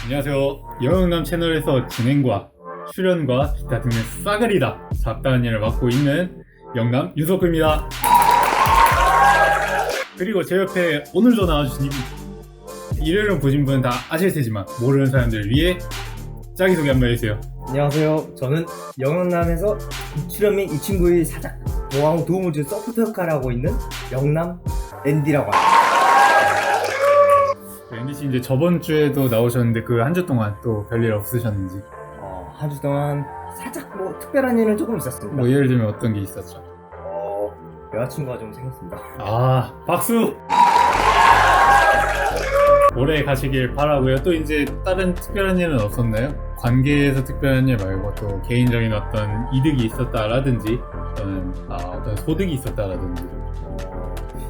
안녕하세요. 영영남 채널에서 진행과 출연과 기타 등의 싸그리다 잡다한 일을 맡고 있는 영남 유석구입니다. 그리고 제 옆에 오늘도 나와주신 일요일은 보신 분은 다 아실 테지만 모르는 사람들을 위해 자기소개 한번 해주세요. 안녕하세요. 저는 영남에서 출연 및 이 친구의 사작 노하우 도움을 준 서포터 역할을 하고 있는 영남 앤디라고 합니다. 앤디씨 이제 저번 주에도 나오셨는데 그 한 주 동안 또 별일 없으셨는지. 한 주 동안 살짝 특별한 일은 조금 있었습니다. 뭐 예를 들면 어떤 게 있었죠? 여자친구가 좀 생겼습니다. 박수! 오래 가시길 바라고요. 또 이제 다른 특별한 일은 없었나요? 관계에서 특별한 일 말고 또 개인적인 어떤 이득이 있었다라든지 어떤 소득이 있었다라든지.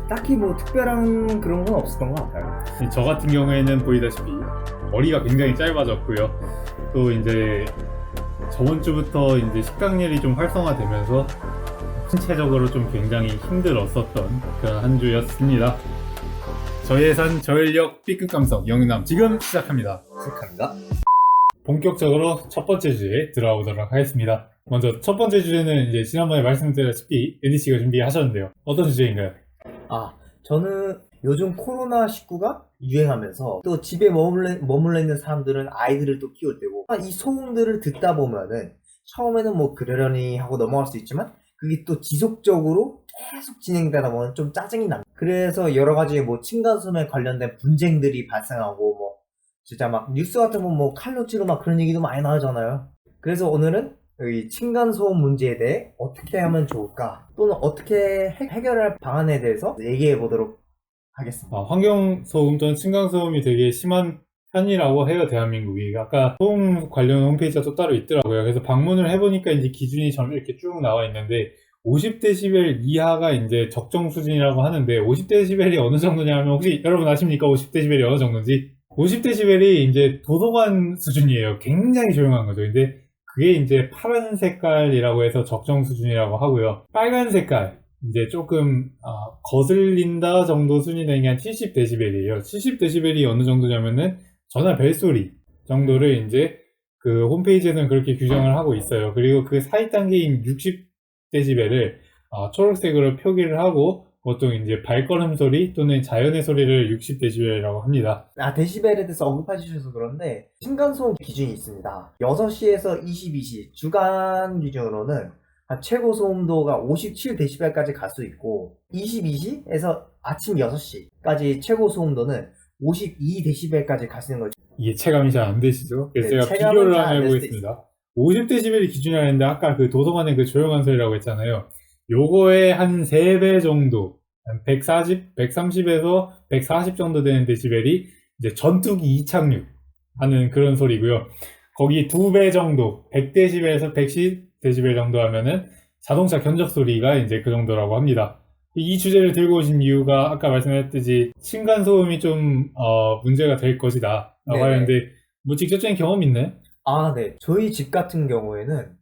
딱히 특별한 그런 건 없었던 것 같아요. 저 같은 경우에는 보이다시피 머리가 굉장히 짧아졌고요. 또 이제 저번 주부터 이제 식당일이 좀 활성화되면서 신체적으로 좀 굉장히 힘들었었던 그런 한 주였습니다. 저예산 저인력 B급 감성 영남 지금 시작합니다. 본격적으로 첫 번째 주제에 들어가 보도록 하겠습니다. 먼저 첫 번째 주제는 이제 지난번에 말씀드렸다시피 앤디씨가 준비하셨는데요. 어떤 주제인가요? 저는 요즘 코로나19가 유행하면서 또 집에 머물러 있는 사람들은 아이들을 또 키울 때고 이 소음들을 듣다 보면은 처음에는 그러려니 하고 넘어갈 수 있지만 그게 또 지속적으로 계속 진행되다 보면 좀 짜증이 납니다. 그래서 여러 가지 층간소음에 관련된 분쟁들이 발생하고 진짜 뉴스 같은 거 칼로 찌르고 그런 얘기도 많이 나오잖아요. 그래서 오늘은 이 층간소음 문제에 대해 어떻게 하면 좋을까 또는 어떻게 해결할 방안에 대해서 얘기해 보도록 하겠습니다. 환경소음 또는 층간소음이 되게 심한 편이라고 해요, 대한민국이. 아까 소음 관련 홈페이지가 또 따로 있더라고요. 그래서 방문을 해보니까 이제 기준이 이렇게 쭉 나와 있는데 50dB 이하가 이제 적정 수준이라고 하는데 50dB이 어느 정도냐면 혹시 여러분 아십니까? 50dB이 어느 정도인지? 50dB이 이제 도서관 수준이에요. 굉장히 조용한 거죠. 근데 그게 이제 파란 색깔이라고 해서 적정 수준이라고 하고요. 빨간 색깔, 이제 조금 거슬린다 정도 수준이 되는 게 한 70dB이에요. 70dB이 어느 정도냐면은 전화 벨소리 정도를 이제 그 홈페이지에서는 그렇게 규정을 하고 있어요. 그리고 그 사이 단계인 60dB를 초록색으로 표기를 하고 보통 이제 발걸음 소리 또는 자연의 소리를 60dB라고 합니다. 데시벨에 대해서 언급해 주셔서 그런데 층간소음 기준이 있습니다. 6시에서 22시 주간 기준으로는 최고 소음도가 57dB까지 갈 수 있고 22시에서 아침 6시까지 최고 소음도는 52dB까지 갈 수 있는 거죠. 이게 체감이 잘 안 되시죠? 그래서 네, 제가 비교를 한번 해보겠습니다. 50dB이 기준이라 했는데 아까 그 도서관의 그 조용한 소리라고 했잖아요. 요거의 한 3배 정도, 한 140, 130에서 140 정도 되는 데시벨이 이제 전투기 이착륙 하는 그런 소리고요. 거기 2배 정도, 100dB에서 110dB 정도 하면은 자동차 견적 소리가 이제 그 정도라고 합니다. 이 주제를 들고 오신 이유가 아까 말씀하셨듯이 층간소음이 좀 문제가 될 것이다 라고 하는데 직접적인 경험 있나요? 네. 저희 집 같은 경우에는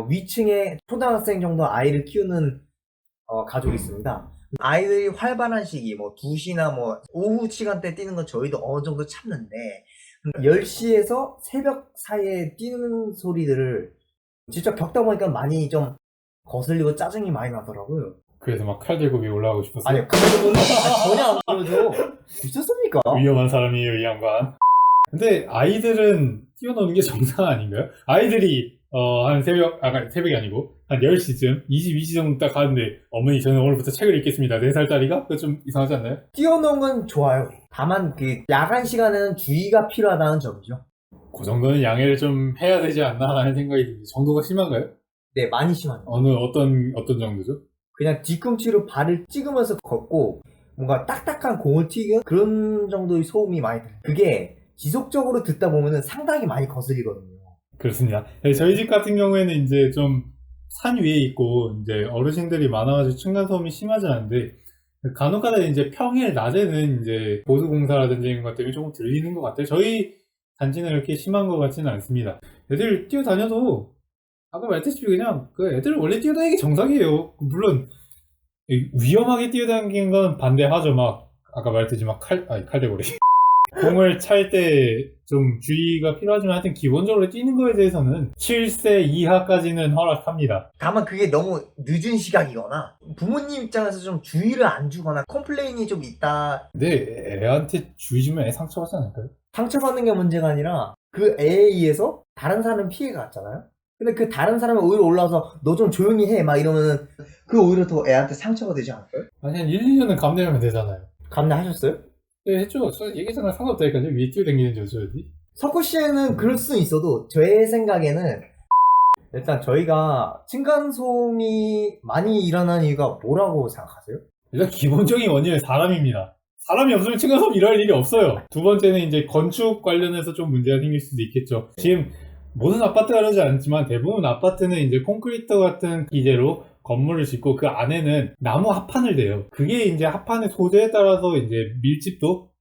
위층에 초등학생 정도 아이를 키우는 가족이 있습니다. 아이들이 활발한 시기 2시나 오후 시간대 뛰는 건 저희도 어느 정도 참는데 10시에서 새벽 사이에 뛰는 소리들을 직접 겪다 보니까 많이 좀 거슬리고 짜증이 많이 나더라고요. 그래서 칼 들고 위에 올라가고 싶었어요? 아니요, 그런 건 전혀 안 그러죠. 미쳤습니까? 위험한 사람이에요, 이 양반. 근데 아이들은 뛰어노는 게 정상 아닌가요? 아이들이 한 새벽이 아니고 한 10시쯤 22시 정도 딱 가는데 어머니 저는 오늘부터 책을 읽겠습니다. 4살 딸이가? 그거 좀 이상하지 않나요? 뛰어노는 건 좋아요. 다만 야간 시간에는 주의가 필요하다는 점이죠. 그 정도는 양해를 좀 해야 되지 않나 하는 생각이 듭니다. 정도가 심한가요? 네, 많이 심합니다. 어떤 정도죠? 그냥 뒤꿈치로 발을 찍으면서 걷고 뭔가 딱딱한 공을 튀기는 그런 정도의 소음이 많이 들어요. 그게 지속적으로 듣다 보면은 상당히 많이 거슬리거든요. 그렇습니다. 저희 집 같은 경우에는 이제 좀 산 위에 있고 이제 어르신들이 많아가지고 층간소음이 심하지 않은데 간혹가다 이제 평일 낮에는 이제 보수공사라든지 이런 것 때문에 조금 들리는 것 같아요. 저희 단지는 이렇게 심한 것 같지는 않습니다. 애들 뛰어다녀도 아까 말했듯이 그냥 그 애들은 원래 뛰어다니기 정상이에요. 물론 위험하게 뛰어다니는 건 반대하죠. 아까 말했듯이 칼 대고리 공을 찰 때 좀 주의가 필요하지만 하여튼 기본적으로 뛰는 거에 대해서는 7세 이하까지는 허락합니다. 다만 그게 너무 늦은 시각이거나 부모님 입장에서 좀 주의를 안 주거나 컴플레인이 좀 있다. 근데 애한테 주의 주면 애 상처받지 않을까요? 상처받는 게 문제가 아니라 그 애에 의해서 다른 사람 피해가 갔잖아요. 근데 그 다른 사람이 오히려 올라와서 너 좀 조용히 해 막 이러면은 그 오히려 더 애한테 상처가 되지 않을까요? 아니 한 1, 2년은 감내하면 되잖아요. 감내하셨어요? 네, 했죠. 저 얘기했잖아요. 상관없다니까요. 위에 뛰어다니는지 어쩌지? 석구 씨는 그럴 수는 있어도 제 생각에는 일단 저희가 층간소음이 많이 일어나는 이유가 뭐라고 생각하세요? 일단 기본적인 원인은 사람입니다. 사람이 없으면 층간소음 일어날 일이 없어요. 두 번째는 이제 건축 관련해서 좀 문제가 생길 수도 있겠죠. 지금 모든 아파트가 그러지 않지만 대부분 아파트는 이제 콘크리트 같은 기재로 건물을 짓고 그 안에는 나무 합판을 대요. 그게 이제 합판의 소재에 따라서 이제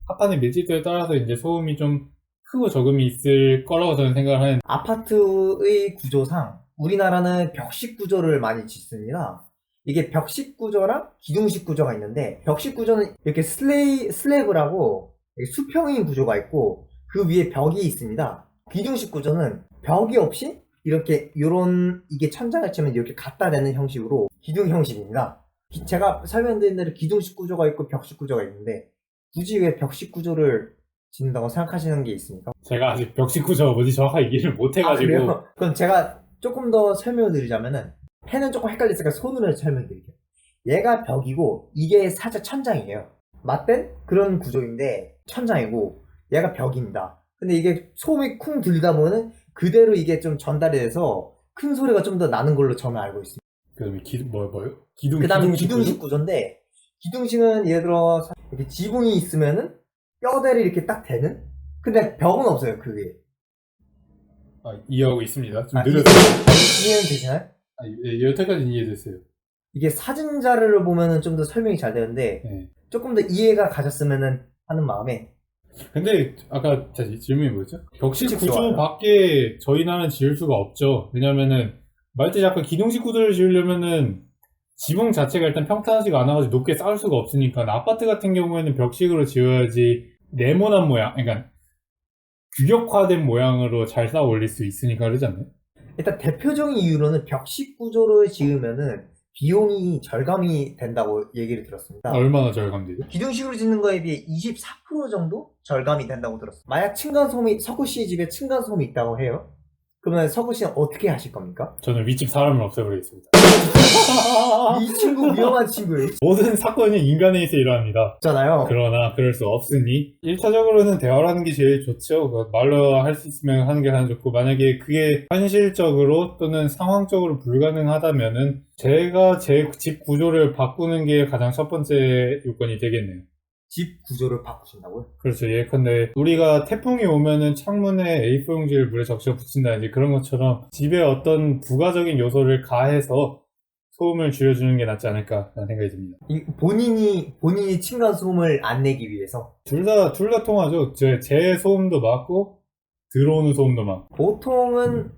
합판의 밀집도에 따라서 이제 소음이 좀 크고 적음이 있을 거라고 저는 생각을 하는데 아파트의 구조상 우리나라는 벽식 구조를 많이 짓습니다. 이게 벽식 구조랑 기둥식 구조가 있는데 벽식 구조는 이렇게 슬래브라고 수평인 구조가 있고 그 위에 벽이 있습니다. 기둥식 구조는 벽이 없이 이렇게 요런 이게 천장을 치면 이렇게 갖다 대는 형식으로 기둥 형식입니다. 제가 설명드린 대로 기둥식 구조가 있고 벽식 구조가 있는데 굳이 왜 벽식 구조를 짓는다고 생각하시는 게 있습니까? 제가 아직 벽식 구조가 뭔지 정확하게 이해를 못 아, 해가지고 그래요? 그럼 제가 조금 더 설명을 드리자면은 펜은 조금 헷갈렸으니까 손으로 설명드릴게요. 얘가 벽이고 이게 살짝 천장이에요. 맞댄 그런 구조인데 천장이고 얘가 벽입니다. 근데 이게 소음이 쿵 들리다 보면은 그대로 이게 좀 전달이 돼서 큰 소리가 좀 더 나는 걸로 저는 알고 있습니다. 그다음에 뭐요? 그 다음에 기둥식 기둥식 구조? 구조인데 기둥식은 예를 들어 이렇게 지붕이 있으면은 뼈대를 이렇게 딱 대는? 근데 벽은 없어요 그 위에. 아, 이해하고 있습니다. 좀 아, 느렸어요. 이해는 되시나요? 아, 예, 여태까지 이해됐어요. 이게 사진 자료를 보면은 좀 더 설명이 잘 되는데 네. 조금 더 이해가 가셨으면은 하는 마음에. 근데 아까 다시 질문이 뭐였죠? 벽식 층식 좋아요. 구조밖에 저희 나라는 지을 수가 없죠. 왜냐면은 말뜻이 아까 기둥식 구조를 지으려면은 지붕 자체가 일단 평탄하지가 않아가지고 높게 쌓을 수가 없으니까 아파트 같은 경우에는 벽식으로 지어야지 네모난 모양, 그러니까 규격화된 모양으로 잘 쌓아 올릴 수 있으니까 그러지 않나요? 일단 대표적인 이유로는 벽식 구조를 지으면은 비용이 절감이 된다고 얘기를 들었습니다. 얼마나 절감되죠? 기둥식으로 짓는 거에 비해 24% 정도 절감이 된다고 들었어요. 만약 층간소음이 석구 씨 집에 층간소음이 있다고 해요. 그러면 석구 씨는 어떻게 하실 겁니까? 저는 윗집 사람을 없애버리겠습니다. 이 친구 위험한 친구예요. 모든 사건은 인간에 의해서 일어납니다. 있잖아요. 그러나 그럴 수 없으니 1차적으로는 대화를 하는 게 제일 좋죠. 말로 할 수 있으면 하는 게 가장 좋고 만약에 그게 현실적으로 또는 상황적으로 불가능하다면은 제가 제 집 구조를 바꾸는 게 가장 첫 번째 요건이 되겠네요. 집 구조를 바꾸신다고요? 그렇죠. 예컨대 우리가 태풍이 오면은 창문에 A4 용지를 물에 적셔 붙인다든지 그런 것처럼 집에 어떤 부가적인 요소를 가해서 소음을 줄여주는 게 낫지 않을까라는 생각이 듭니다. 본인이 층간소음을 안 내기 위해서 둘 다 통하죠. 제 소음도 맞고 들어오는 소음도 맞고. 보통은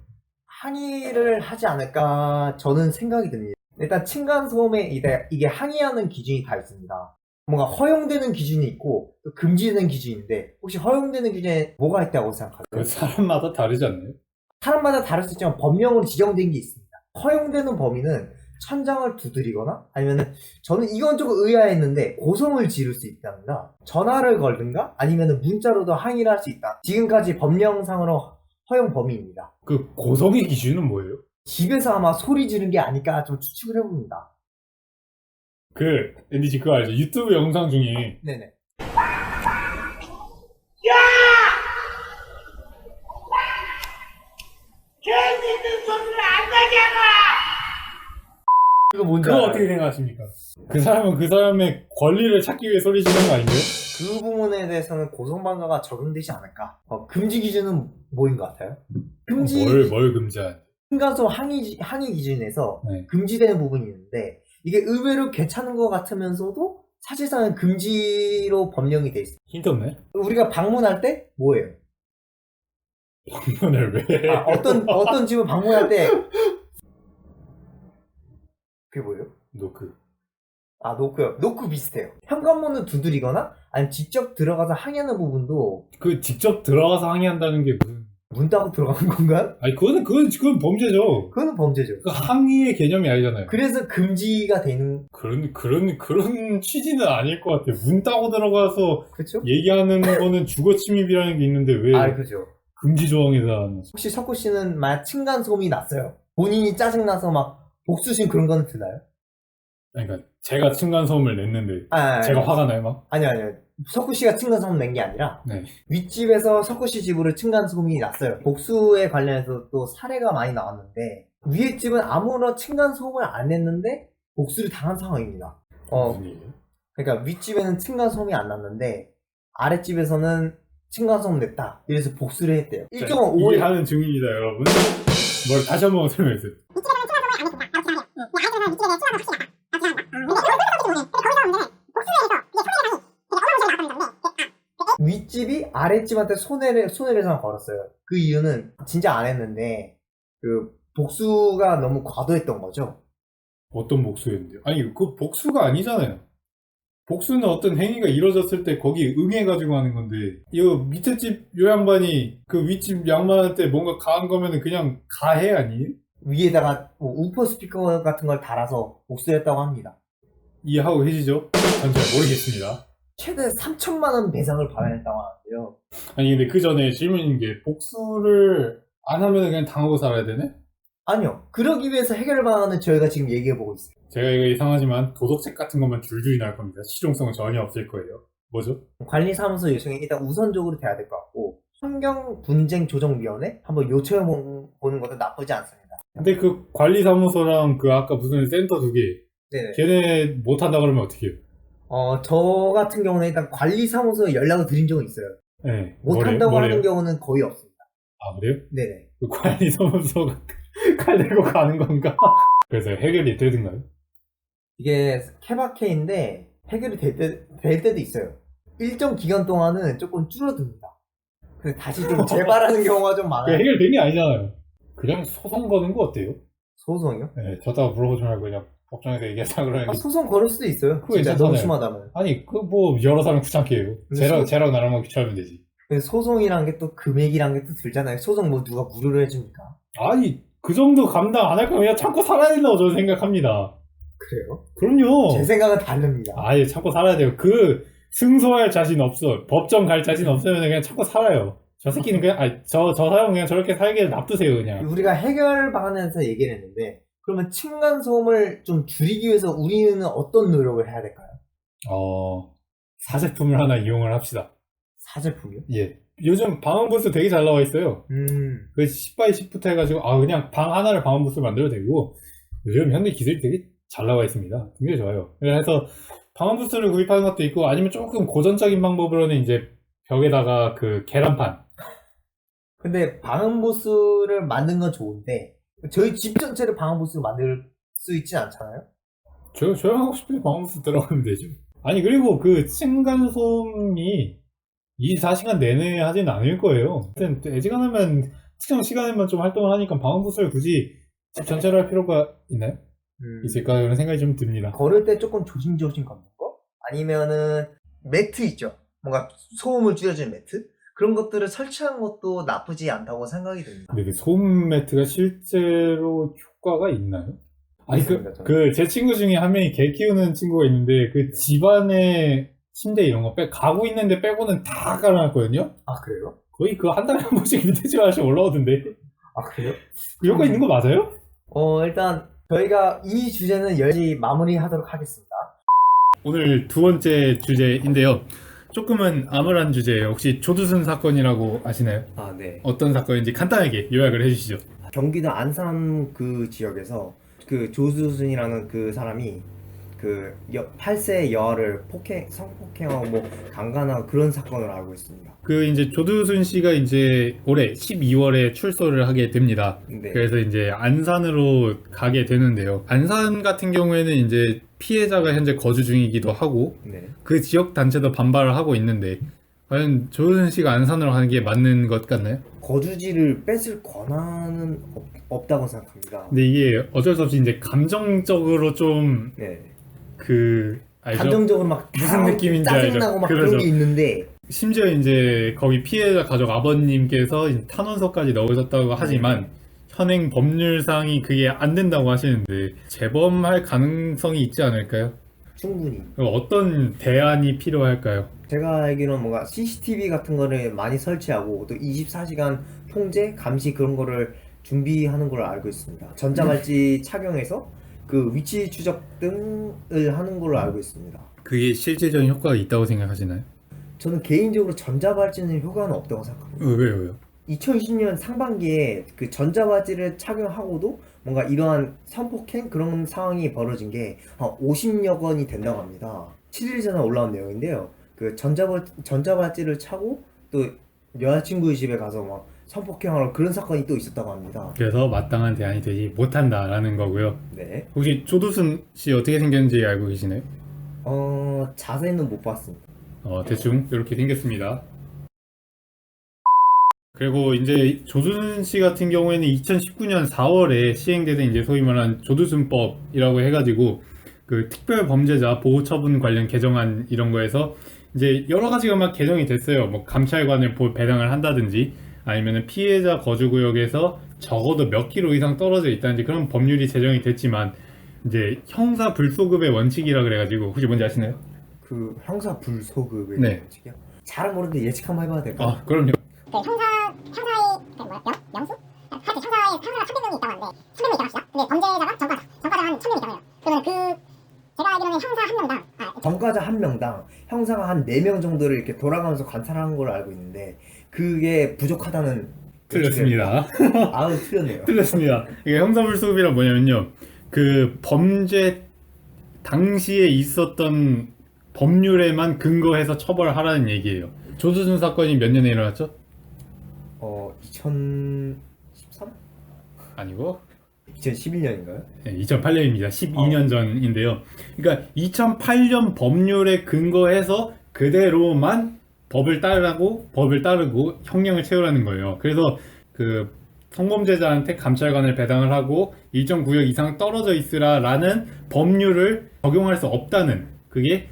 항의를 하지 않을까 저는 생각이 듭니다. 일단 층간소음에 이게 항의하는 기준이 다 있습니다. 뭔가 허용되는 기준이 있고 또 금지되는 기준인데 혹시 허용되는 기준에 뭐가 있다고 생각하세요? 그 사람마다 다르지 않나요? 사람마다 다를 수 있지만 법령으로 지정된 게 있습니다. 허용되는 범위는 천장을 두드리거나 아니면은 저는 이건 조금 의아했는데 고성을 지를 수 있답니다. 전화를 걸든가 아니면은 문자로도 항의를 할 수 있다. 지금까지 법령상으로 허용 범위입니다. 그 고성의 기준은 뭐예요? 집에서 아마 소리 지른 게 아닐까 좀 추측을 해봅니다. 앤디지 그거 알죠? 유튜브 영상 중에 네네. 괜히 있는 소리를 안 나게 하라! 그거 뭔지 그거 알아요? 어떻게 생각하십니까? 그 사람은 그 사람의 권리를 찾기 위해 소리 지르는 거 아닌가요? 그 부분에 대해서는 고성방가가 적용되지 않을까? 금지 기준은 뭐인 것 같아요? 금지 뭘 금지하는지. 층간소음 항의 기준에서 네. 금지되는 부분이 있는데 이게 의외로 괜찮은 것 같으면서도 사실상은 금지로 법령이 돼 있어요. 힌트 없네? 우리가 방문할 때 뭐예요? 방문을 왜? 어떤 집을 방문할 때 그게 뭐예요? 노크. 아, 노크요. 노크 비슷해요. 현관문을 두드리거나 아니면 직접 들어가서 항의하는 부분도 그 직접 들어가서 항의한다는 게 무슨? 문 따고 들어가는 건가요? 아니 그건 범죄죠. 그거는 범죄죠. 그 항의의 개념이 아니잖아요. 그래서 금지가 되는, 그런 취지는 아닐 것 같아요. 문 따고 들어가서 그쵸? 얘기하는 거는 주거 침입이라는 게 있는데 왜 아, 그죠. 금지 조항에다 하는? 혹시 석구 씨는 만약 층간소음이 났어요. 본인이 짜증나서 막 복수심 그런 거는 드나요? 그러니까 제가 층간소음을 냈는데 제가 화가 나요 막? 아니요. 석구 씨가 층간소음 낸 게 아니라 네. 윗집에서 석구 씨 집으로 층간소음이 났어요. 복수에 관련해서 또 사례가 많이 나왔는데 위에 집은 아무런 층간소음을 안 냈는데 복수를 당한 상황입니다. 무슨 얘기예요? 그러니까 윗집에는 층간소음이 안 났는데 아랫집에서는 층간소음 냈다. 이래서 복수를 했대요. 자, 1.5일 이해하는 중입니다, 여러분. 뭘 다시 한번 설명해주세요. 윗집이 아랫집한테 손해배상 걸었어요. 그 이유는 진짜 안 했는데 그 복수가 너무 과도했던 거죠. 어떤 복수였는데요? 아니, 그 복수가 아니잖아요. 복수는 어떤 행위가 이루어졌을 때 거기에 응해가지고 하는 건데, 이거 밑에 집 요 양반이 그 윗집 양반한테 뭔가 가한 거면은 그냥 가해 아니에요? 위에다가 뭐 우퍼 스피커 같은 걸 달아서 복수를 했다고 합니다. 이해하고 계시죠? 전 잘 모르겠습니다. 최대 3천만 원 배상을 받아야 했다고 하는데요. 아니, 근데 그 전에 질문인 게, 복수를 안 하면 그냥 당하고 살아야 되네? 아니요. 그러기 위해서 해결 방안을 저희가 지금 얘기해보고 있어요. 제가 이거 이상하지만 도덕책 같은 것만 줄줄이 나올 겁니다. 실용성은 전혀 없을 거예요. 뭐죠? 관리사무소 요청이 일단 우선적으로 돼야 될 것 같고 환경분쟁조정위원회 한번 요청해보는 것도 나쁘지 않습니다. 근데 그 관리사무소랑 그 아까 무슨 센터 두 개, 네네. 걔네 못한다 그러면 어떻게 해요? 저 같은 경우는 일단 관리사무소에 연락을 드린 적은 있어요. 네. 못한다고 뭐래요? 하는 경우는 거의 없습니다. 아, 그래요? 네네. 그 관리사무소가 칼 들고 가는 건가? 그래서 해결이 되든가요? 이게 케바케인데 해결이 될 때도 있어요. 일정 기간 동안은 조금 줄어듭니다. 근데 다시 좀 재발하는 경우가 좀 그 많아요. 해결된 게 아니잖아요. 그냥 소송 거는 거 어때요? 소송이요? 네, 저다가 물어보지 말고 그냥 법정에서 얘기하자 그러는 게. 소송 걸을 수도 있어요. 그거 진짜 너무 괜찮잖아요. 심하다면. 아니, 그 뭐 여러 사람 귀찮게 해요. 근데 쟤랑 나랑만 귀찮으면 되지. 근데 소송이란 게 또 금액이란 게 또 들잖아요. 소송 뭐 누가 무료로 해줍니까? 아니, 그 정도 감당 안 할 거면 그냥 참고 살아야 된다고 저는 생각합니다. 그래요? 그럼요. 제 생각은 다릅니다. 아예 참고 살아야 돼요. 그 승소할 자신 없어. 법정 갈 자신 없으면 그냥 참고 살아요. 저 새끼는 그냥 저 사람은 그냥 저렇게 살게 놔두세요 그냥. 우리가 해결 방안에서 얘기를 했는데 그러면 층간소음을 좀 줄이기 위해서 우리는 어떤 노력을 해야 될까요? 사제품을 하나 이용을 합시다. 사제품이요? 예. 요즘 방음부스 되게 잘 나와 있어요. 그 10x10부터 해가지고 그냥 방 하나를 방음부스 만들어도 되고, 요즘 현대 기술이 되게 잘 나와 있습니다. 굉장히 좋아요. 그래서 방음부스를 구입하는 것도 있고, 아니면 조금 고전적인 방법으로는 이제 벽에다가 그 계란판. 근데 방음부스를 만든 건 좋은데 저희 집 전체를 방음부스로 만들 수 있진 않잖아요? 저형 하고 싶을 때 방음부스 들어가면 되죠. 아니, 그리고 그 층간소음이 24시간 내내 하진 않을 거예요. 하여튼 애지간하면 특정 시간에만 좀 활동을 하니까 방음부스를 굳이 집 전체로 할 필요가 있나요? 있을까? 그런 생각이 좀 듭니다. 걸을 때 조금 조심조심 걷는 거? 아니면은 매트 있죠? 뭔가 소음을 줄여주는 매트? 그런 것들을 설치한 것도 나쁘지 않다고 생각이 듭니다. 근데 그 소음 매트가 실제로 효과가 있나요? 아니, 있습니다, 제 친구 중에 한 명이 개 키우는 친구가 있는데, 그 집안에 침대 이런 거 가구 있는데 빼고는 다 깔아놨거든요? 아, 그래요? 거의 그 한 달에 한 번씩 밑에 집 하나씩 올라오던데. 아, 그래요? 그 효과 있는 거 맞아요? 일단 저희가 이 주제는 여기까지 마무리하도록 하겠습니다. 오늘 두 번째 주제인데요. 조금은 암울한 주제예요. 혹시 조두순 사건이라고 아시나요? 아, 네. 어떤 사건인지 간단하게 요약을 해주시죠. 경기도 안산 그 지역에서 그 조두순이라는 그 사람이 그 8세 여아를 성폭행하고 뭐 강간하고 그런 사건을 알고 있습니다. 그 이제 조두순 씨가 이제 올해 12월에 출소를 하게 됩니다. 네. 그래서 이제 안산으로 가게 되는데요. 안산 같은 경우에는 이제 피해자가 현재 거주 중이기도 하고, 네. 그 지역 단체도 반발을 하고 있는데, 과연 조두순 씨가 안산으로 가는 게 맞는 것 같나요? 거주지를 뺏을 권한은 없다고 생각합니다. 근데 이게 어쩔 수 없이 이제 감정적으로 좀 네. 알죠? 감정적으로 막 무슨 느낌인지 알죠? 짜증나고 막 그러죠. 그런 게 있는데 심지어 이제 거기 피해자 가족 아버님께서 이제 탄원서까지 넣으셨다고 하지만 현행 법률상이 그게 안 된다고 하시는데 재범할 가능성이 있지 않을까요? 충분히 그럼 어떤 대안이 필요할까요? 제가 알기로는 뭔가 CCTV 같은 거를 많이 설치하고 또 24시간 통제, 감시 그런 거를 준비하는 걸로 알고 있습니다. 전자발찌 착용해서 그 위치 추적 등을 하는 걸로 알고 있습니다. 그게 실질적인 효과가 있다고 생각하시나요? 저는 개인적으로 전자발찌는 효과는 없다고 생각합니다. 왜요? 2020년 상반기에 그 전자발찌를 착용하고도 뭔가 이러한 성폭행 그런 상황이 벌어진 게 50여 건이 된다고 합니다. 7일 전에 올라온 내용인데요. 그 전자발찌를 차고 또 여자친구의 집에 가서 막 성폭행하러 그런 사건이 또 있었다고 합니다. 그래서 마땅한 대안이 되지 못한다라는 거고요. 네. 혹시 조두순 씨 어떻게 생겼는지 알고 계시나요? 자세히는 못 봤습니다. 대충 이렇게 생겼습니다. 그리고 이제 조두순 씨 같은 경우에는 2019년 4월에 시행되는 이제 소위 말하는 조두순법이라고 해가지고 그 특별범죄자 보호처분 관련 개정안 이런 거에서 이제 여러 가지가 막 개정이 됐어요. 뭐 감찰관을 배당을 한다든지 아니면은 피해자 거주구역에서 적어도 몇 킬로 이상 떨어져 있다든지 그런 법률이 제정이 됐지만 이제 형사 불소급의 원칙이라 그래가지고 혹시 뭔지 아시나요? 그 형사 불소급의 네. 원칙이요? 잘은 모르는데 예측 한번 해봐도 될까요? 그럼요. 그 형사의 그 뭐야 명수? 하여튼 형사가 300명이 있다고 하는데 300명이 있다고 합시다. 근데 범죄자가 전과자 한 1000명이 있다고 해요. 그러면 제가 알기로는 형사 한 명당 전과자 한 명당 형사가 한 4명 정도를 이렇게 돌아가면서 관찰하는 걸로 알고 있는데 그게 부족하다는 틀렸습니다. 아우 틀렸네요. 틀렸습니다. 이게 형사불소급이란 뭐냐면요. 그 범죄 당시에 있었던 법률에만 근거해서 처벌하라는 얘기예요. 조두순 사건이 몇 년에 일어났죠? 2013? 아니고 2011년인가요? 네, 2008년입니다. 12년 전인데요. 그러니까 2008년 법률에 근거해서 그대로만 법을 따르고 형량을 채우라는 거예요. 그래서 그 성범죄자한테 감찰관을 배당을 하고 일정 구역 이상 떨어져 있으라라는 법률을 적용할 수 없다는 그게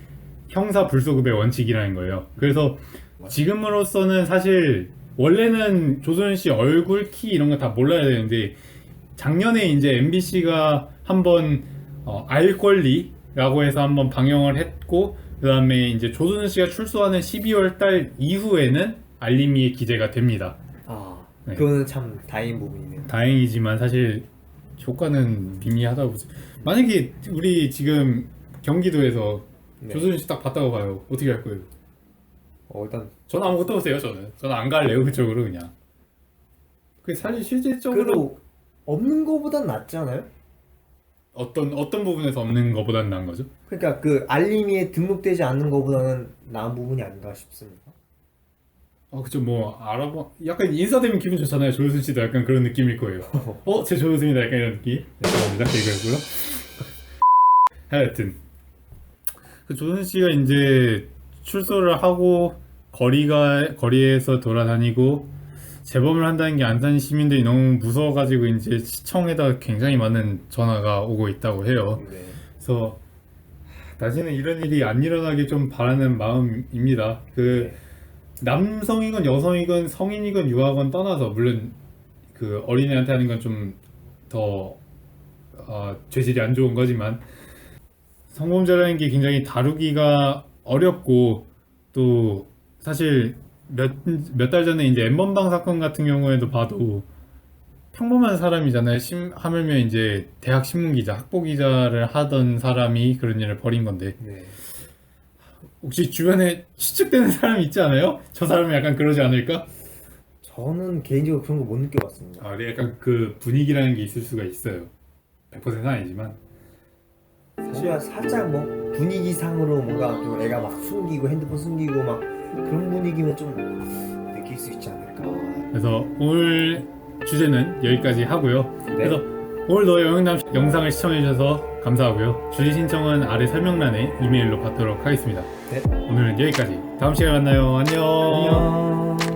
형사 불소급의 원칙이라는 거예요. 그래서 지금으로서는 사실 원래는 조선 씨 얼굴, 키 이런 거 다 몰라야 되는데 작년에 이제 MBC가 한번 알 권리라고 해서 한번 방영을 했고 그 다음에 이제 조선 씨가 출소하는 12월 달 이후에는 알림이에 기재가 됩니다. 네. 그거는 참 다행인 부분이네요. 다행이지만 사실 효과는 미미하다고 보세요. 만약에 우리 지금 경기도에서 네. 조선 씨 딱 봤다고 봐요. 어떻게 할 거예요? 일단 저는 아무것도 없어요. 저는 안 갈래요. 그쪽으로 그냥. 그 사실 실질적으로 그래도 없는 거보단 낫지 않아요? 어떤 부분에서 없는 것보다는 나은 거죠? 그러니까 그 알림이에 등록되지 않는 거보다는 나은 부분이 아닌가 싶습니다. 그쵸. 뭐 약간 인사되면 기분 좋잖아요. 조효순 씨도 약간 그런 느낌일 거예요. 제 조효순이다 약간 이런 느낌. 네, 죄송합니다. 이거였고요. 하여튼 그 조효순 씨가 이제 출소를 하고 거리에서 돌아다니고 재범을 한다는 게 안산 시민들이 너무 무서워가지고 이제 시청에다 굉장히 많은 전화가 오고 있다고 해요. 네. 그래서 다시는 이런 일이 안 일어나길 좀 바라는 마음입니다. 네. 남성이건 여성이건 성인이건 유아건 떠나서 물론 그 어린애한테 하는 건 좀 더 죄질이 안 좋은 거지만 성범죄라는 게 굉장히 다루기가 어렵고 또 사실 몇 달 전에 이제 N번방 사건 같은 경우에도 봐도 평범한 사람이잖아요. 하물며 이제 대학 신문 기자, 학보 기자를 하던 사람이 그런 일을 벌인 건데 네. 혹시 주변에 추측되는 사람이 있지 않아요? 저 사람은 약간 그러지 않을까? 저는 개인적으로 그런 거 못 느껴봤습니다. 근데 약간 그 분위기라는 게 있을 수가 있어요. 100%는 아니지만 뭔가 살짝 뭐 분위기상으로 뭔가 좀 애가 막 숨기고 핸드폰 숨기고 막 그런 분위기면 좀 느낄 수 있지 않을까. 그래서 오늘 주제는 여기까지 하고요. 네. 그래서 오늘도 영상을 시청해주셔서 감사하고요. 주제 신청은 아래 설명란에 이메일로 받도록 하겠습니다. 네. 오늘은 여기까지. 다음 시간에 만나요. 안녕. 안녕.